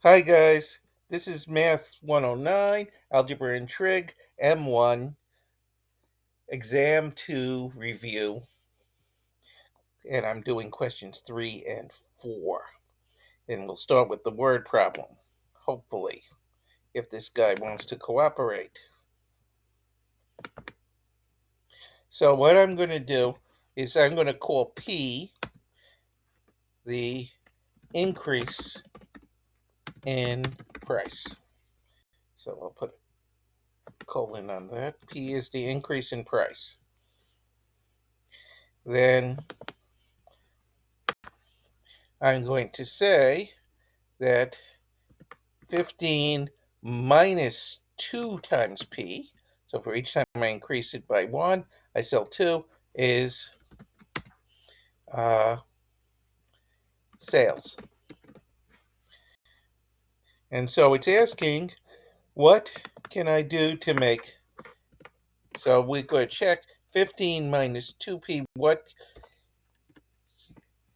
Hi guys, this is Math 109, Algebra and Trig, M1, Exam 2 review, and I'm doing questions 3 and 4. And we'll start with the word problem, hopefully, if this guy wants to cooperate. So what I'm going to do is I'm going to call P the increase in price. So I'll put a colon on that. P is the increase in price. Then I'm going to say that 15 minus 2 times P, so for each time I increase it by 1, I sell 2, is sales. And so it's asking, what can I do to make, so we're going to check 15 minus 2P, what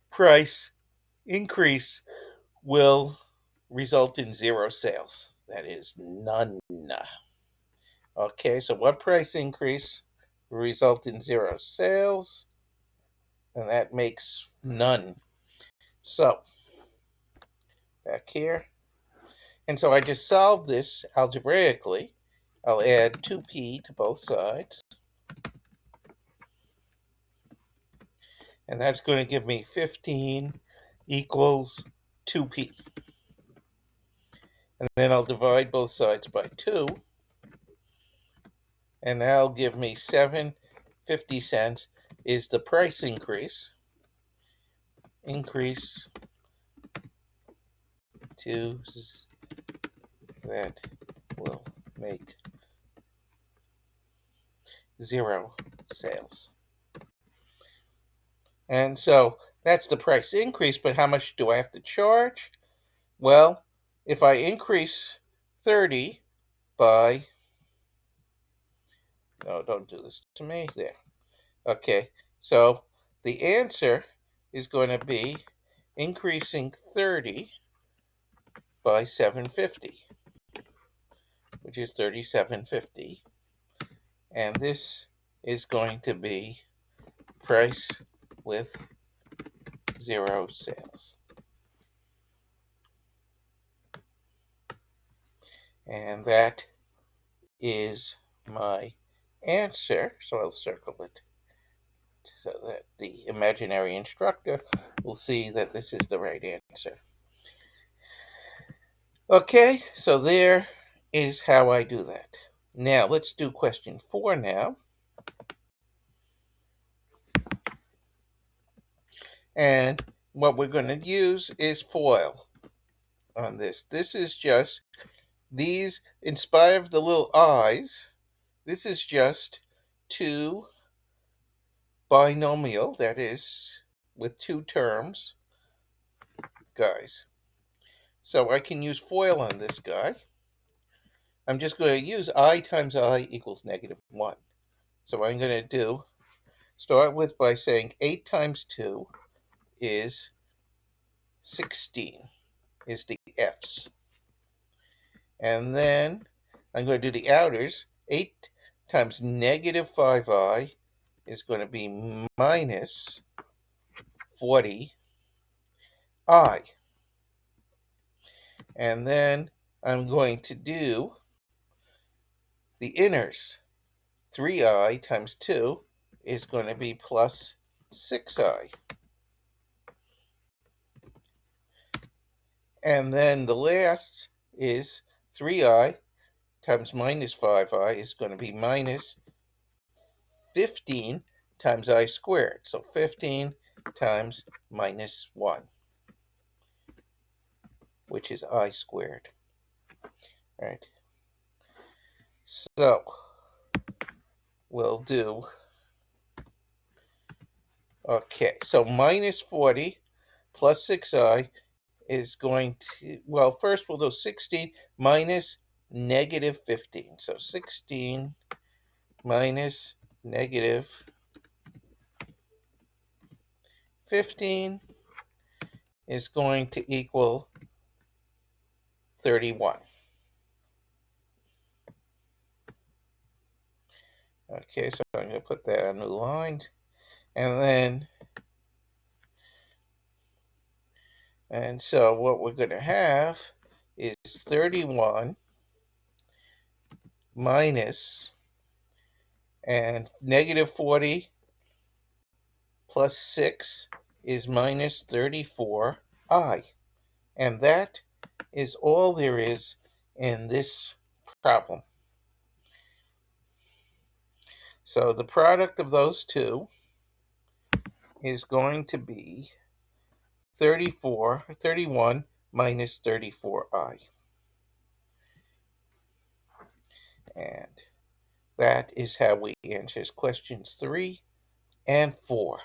price increase will result in 0 sales? That is none. Okay, so what price increase will result in 0 sales? And that makes none. So, back here. And so I just solved this algebraically. I'll add 2p to both sides. And that's going to give me 15 equals 2p. And then I'll divide both sides by 2. And that'll give me 7.50 is the price increase. Increase to that will make 0 sales. And so that's the price increase, but how much do I have to charge? Well, if I increase 30 by, no, don't do this to me, there. Okay, so the answer is going to be increasing 30 by 750, which is 37.50. And this is going to be price with 0 sales. And that is my answer. So I'll circle it so that the imaginary instructor will see that this is the right answer. Okay, so there is how I do that. Now let's do question 4 now. And what we're going to use is FOIL on this. This is just these, in spite of the little i's, this is just 2 binomial, that is, with 2 terms, guys. So I can use FOIL on this guy. I'm just going to use I times I equals -1. So I'm going to start with by saying 8 times 2 is 16, is the f's. And then I'm going to do the outers. 8 times -5i is going to be minus 40i. And then I'm going to do the inners. 3i times 2 is going to be plus 6i. And then the last is 3i times minus 5i is going to be minus 15 times I squared. So 15 times minus 1, which is I squared. All right. So we'll do, okay, so minus 40 plus 6i is going to, well, first we'll do 16 minus -15. So 16 minus -15 is going to equal 31. Okay, so I'm going to put that on new lines. And so what we're going to have is 31 minus, and negative 40 plus 6 is minus 34i. And that is all there is in this problem. So the product of those two is going to be 31 minus 34i. And that is how we answer questions 3 and 4.